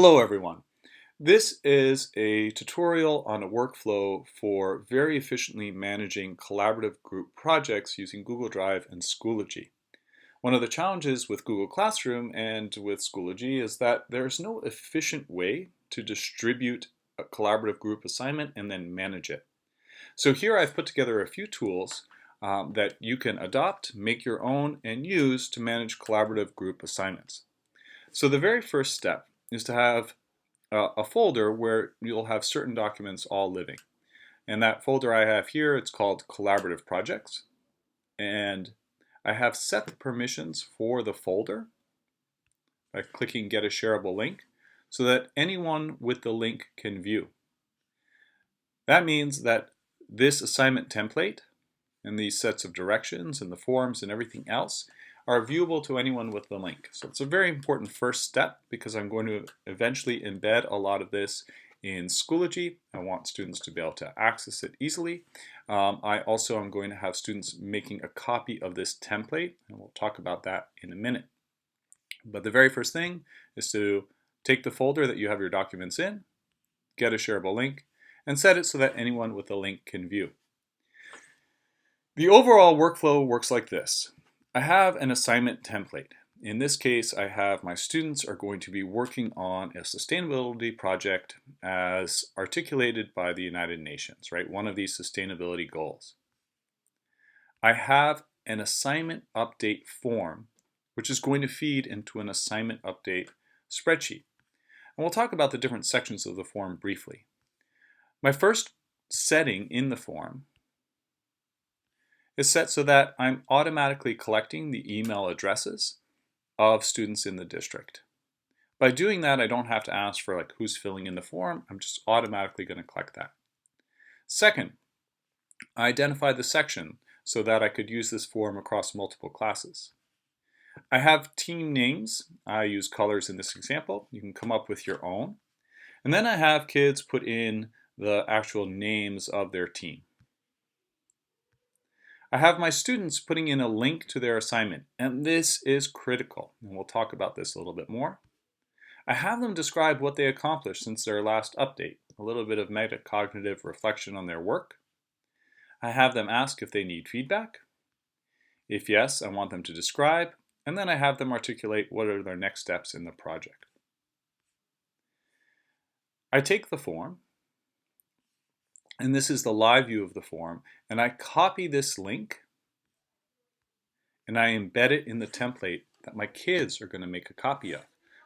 Hello everyone. This is a tutorial on a workflow for very efficiently managing collaborative group projects using Google Drive and Schoology. One of the challenges with Google Classroom and with Schoology is that there's no efficient way to distribute a collaborative group assignment and then manage it. So here I've put together a few tools that you can adopt, make your own, and use to manage collaborative group assignments. So the very first step is to have a folder where you'll have certain documents all living. And that folder I have here, it's called Collaborative Projects. And I have set the permissions for the folder by clicking Get a Shareable Link so that anyone with the link can view. That means that this assignment template and these sets of directions and the forms and everything else are viewable to anyone with the link. So it's a very important first step because I'm going to eventually embed a lot of this in Schoology. I want students to be able to access it easily. I also am going to have students making a copy of this template, and we'll talk about that in a minute. But the very first thing is to take the folder that you have your documents in, get a shareable link, and set it so that anyone with the link can view. The overall workflow works like this. I have an assignment template. In this case, I have my students are going to be working on a sustainability project as articulated by the United Nations, right? One of these sustainability goals. I have an assignment update form, which is going to feed into an assignment update spreadsheet. And we'll talk about the different sections of the form briefly. My first setting in the form is set so that I'm automatically collecting the email addresses of students in the district. By doing that, I don't have to ask for who's filling in the form. I'm just automatically going to collect that. Second, I identify the section so that I could use this form across multiple classes. I have team names. I use colors in this example. You can come up with your own. And then I have kids put in the actual names of their team. I have my students putting in a link to their assignment, and this is critical, and we'll talk about this a little bit more. I have them describe what they accomplished since their last update, a little bit of metacognitive reflection on their work. I have them ask if they need feedback. If yes, I want them to describe, and then I have them articulate what are their next steps in the project. I take the form, and this is the live view of the form, and I copy this link and I embed it in the template that my kids are going to make a copy of.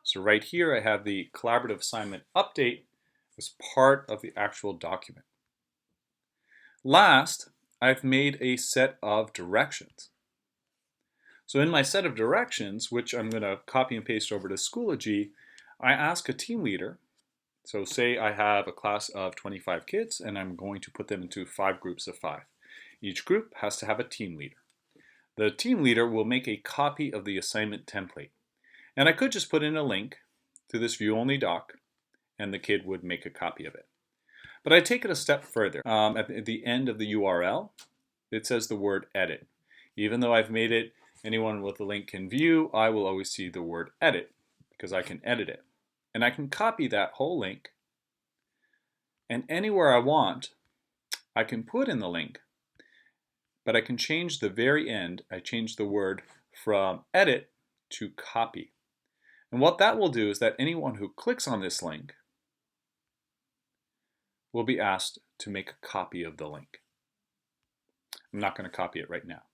So right here I have the collaborative assignment update as part of the actual document. Last, I've made a set of directions. So in my set of directions, which I'm going to copy and paste over to Schoology, I ask a team leader. So say I have a class of 25 kids and I'm going to put them into 5 groups of 5. Each group has to have a team leader. The team leader will make a copy of the assignment template. And I could just put in a link to this view-only doc and the kid would make a copy of it. But I take it a step further. At the end of the URL, it says the word edit. Even though I've made it anyone with the link can view, I will always see the word edit because I can edit it. And I can copy that whole link, and anywhere I want, I can put in the link, but I can change the very end. I change the word from edit to copy. And what that will do is that anyone who clicks on this link will be asked to make a copy of the link. I'm not going to copy it right now.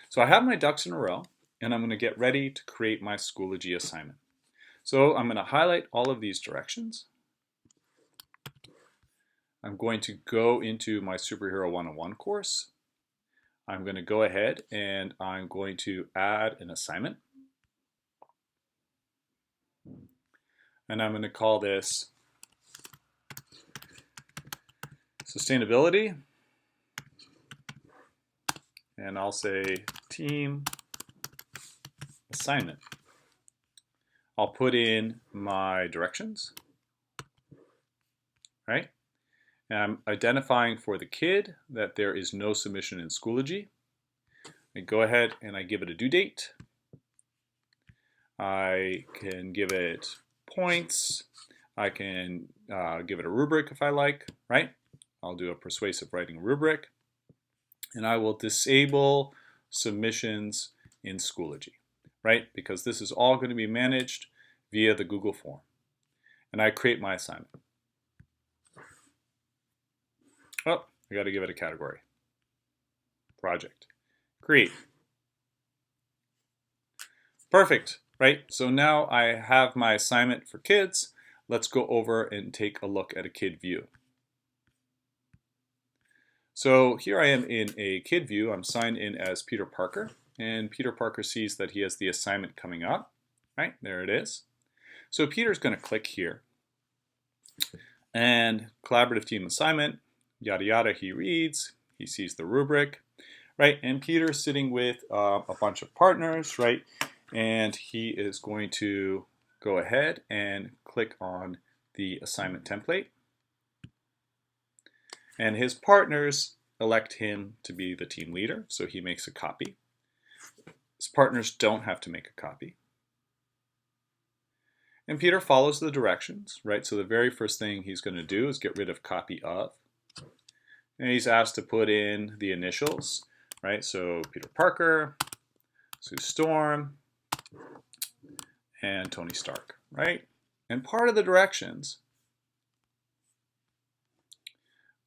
So I have my ducks in a row, and I'm going to get ready to create my Schoology assignment. So I'm going to highlight all of these directions. I'm going to go into my Superhero 101 course. I'm going to go ahead and I'm going to add an assignment. And I'm going to call this Sustainability. And I'll say Team Assignment. I'll put in my directions, right? And I'm identifying for the kid that there is no submission in Schoology. I go ahead and I give it a due date. I can give it points. I can give it a rubric if I like, right? I'll do a persuasive writing rubric. And I will disable submissions in Schoology, right? Because this is all going to be managed via the Google form. And I create my assignment. Oh, I got to give it a category. Project. Create. Perfect, right? So now I have my assignment for kids. Let's go over and take a look at a kid view. So here I am in a kid view. I'm signed in as Peter Parker, and Peter Parker sees that he has the assignment coming up, right? There it is. So Peter's going to click here, and collaborative team assignment, yada yada, he reads, he sees the rubric, right? And Peter's sitting with a bunch of partners, right? And he is going to go ahead and click on the assignment template. And his partners elect him to be the team leader, so he makes a copy. His partners don't have to make a copy. And Peter follows the directions, right? So the very first thing he's going to do is get rid of copy of. And he's asked to put in the initials, right? So Peter Parker, Sue Storm, and Tony Stark, right? And part of the directions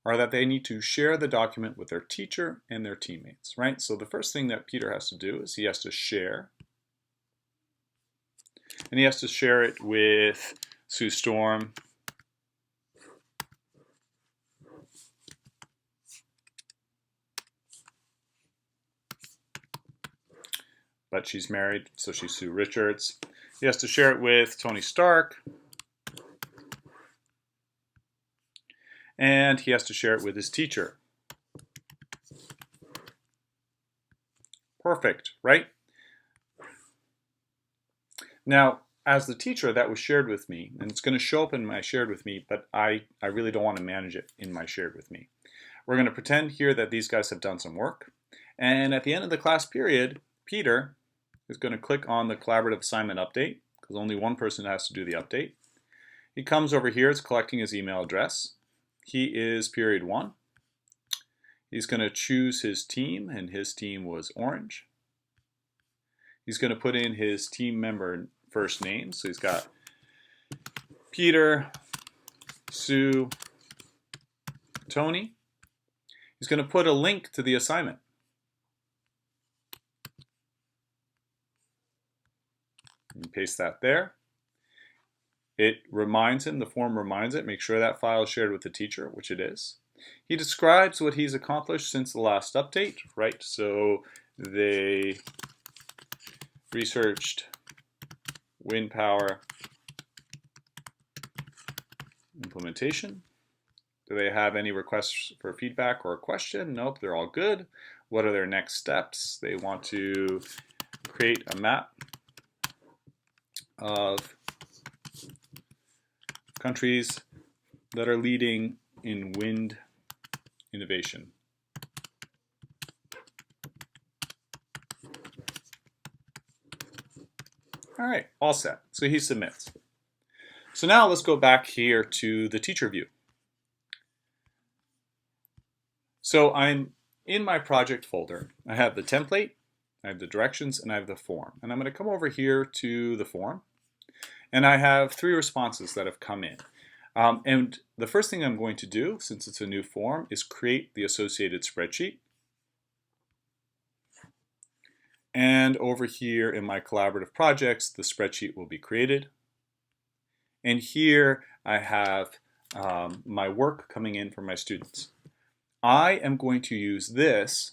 are that they need to share the document with their teacher and their teammates, right? So the first thing that Peter has to do is he has to share. And he has to share it with Sue Storm, but she's married, so she's Sue Richards. He has to share it with Tony Stark. And he has to share it with his teacher. Perfect, right? Now, as the teacher, that was shared with me, and it's going to show up in my shared with me, but I really don't want to manage it in my shared with me. We're going to pretend here that these guys have done some work. And at the end of the class period, Peter is going to click on the collaborative assignment update, because only one person has to do the update. He comes over here, it's collecting his email address. He is period 1. He's going to choose his team, and his team was orange. He's going to put in his team member first name. So he's got Peter, Sue, Tony. He's going to put a link to the assignment. And paste that there. It reminds him, the form reminds it, make sure that file is shared with the teacher, which it is. He describes what he's accomplished since the last update, right? So they researched wind power implementation. Do they have any requests for feedback or a question? Nope, they're all good. What are their next steps? They want to create a map of countries that are leading in wind innovation. All right, all set. So he submits. So now let's go back here to the teacher view. So I'm in my project folder. I have the template, I have the directions, and I have the form. And I'm going to come over here to the form. And I have 3 responses that have come in. And the first thing I'm going to do, since it's a new form, is create the associated spreadsheet. And over here in my collaborative projects, the spreadsheet will be created. And here I have my work coming in from my students. I am going to use this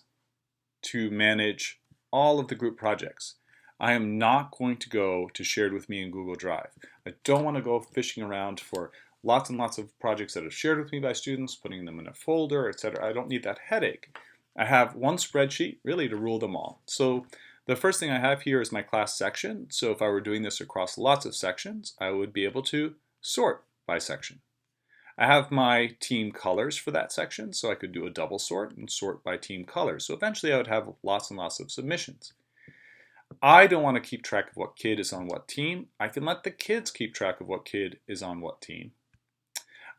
to manage all of the group projects. I am not going to go to shared with me in Google Drive. I don't want to go fishing around for lots and lots of projects that are shared with me by students, putting them in a folder, etc. I don't need that headache. I have one spreadsheet really to rule them all. So the first thing I have here is my class section. So if I were doing this across lots of sections, I would be able to sort by section. I have my team colors for that section, so I could do a double sort and sort by team colors. So eventually I would have lots and lots of submissions. I don't want to keep track of what kid is on what team. I can let the kids keep track of what kid is on what team.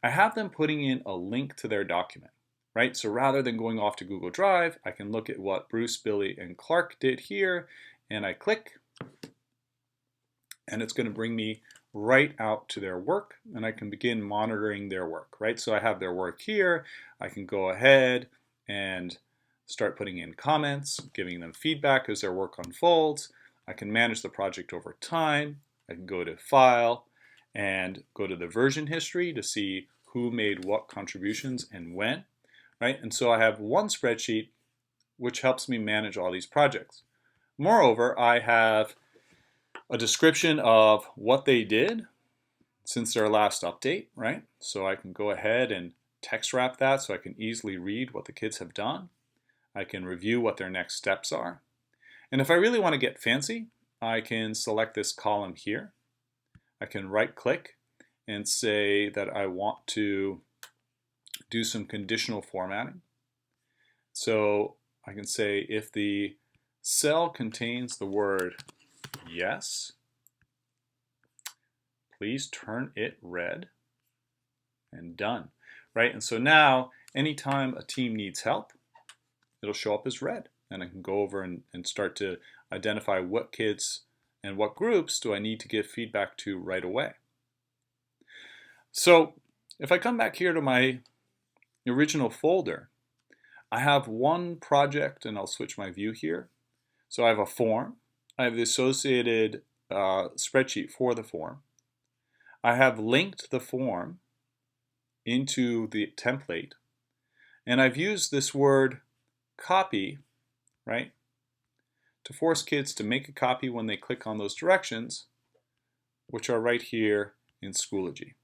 I have them putting in a link to their document, right? So rather than going off to Google Drive, I can look at what Bruce, Billy, and Clark did here, and I click, and it's going to bring me right out to their work, and I can begin monitoring their work, right? So I have their work here. I can go ahead and start putting in comments, giving them feedback as their work unfolds. I can manage the project over time. I can go to File and go to the version history to see who made what contributions and when, right? And so I have one spreadsheet which helps me manage all these projects. Moreover, I have a description of what they did since their last update, right? So I can go ahead and text wrap that so I can easily read what the kids have done. I can review what their next steps are. And if I really want to get fancy, I can select this column here. I can right click and say that I want to do some conditional formatting. So I can say if the cell contains the word yes, please turn it red, and done, right? And so now anytime a team needs help, it'll show up as red, and I can go over and start to identify what kids and what groups do I need to give feedback to right away. So if I come back here to my original folder, I have one project, and I'll switch my view here. So I have a form. I have the associated spreadsheet for the form. I have linked the form into the template, and I've used this word copy, right, to force kids to make a copy when they click on those directions, which are right here in Schoology.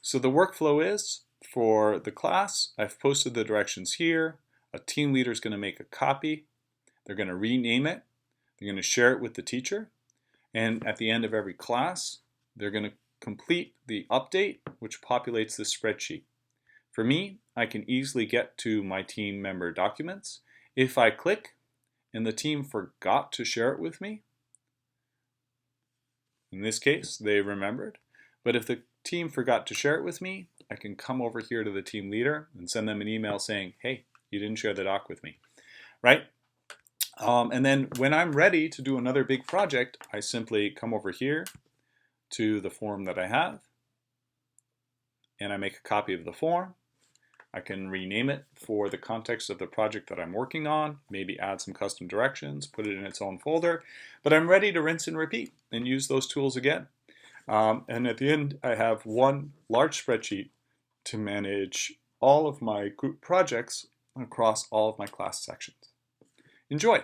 So the workflow is, for the class, I've posted the directions here. A team leader is going to make a copy. They're going to rename it. They're going to share it with the teacher. And at the end of every class, they're going to complete the update, which populates this spreadsheet. For me, I can easily get to my team member documents. If I click and the team forgot to share it with me, in this case, they remembered. But if the team forgot to share it with me, I can come over here to the team leader and send them an email saying, hey, you didn't share the doc with me, right? And then when I'm ready to do another big project, I simply come over here to the form that I have, and I make a copy of the form. I can rename it for the context of the project that I'm working on, maybe add some custom directions, put it in its own folder, but I'm ready to rinse and repeat and use those tools again. And at the end, I have one large spreadsheet to manage all of my group projects across all of my class sections. Enjoy!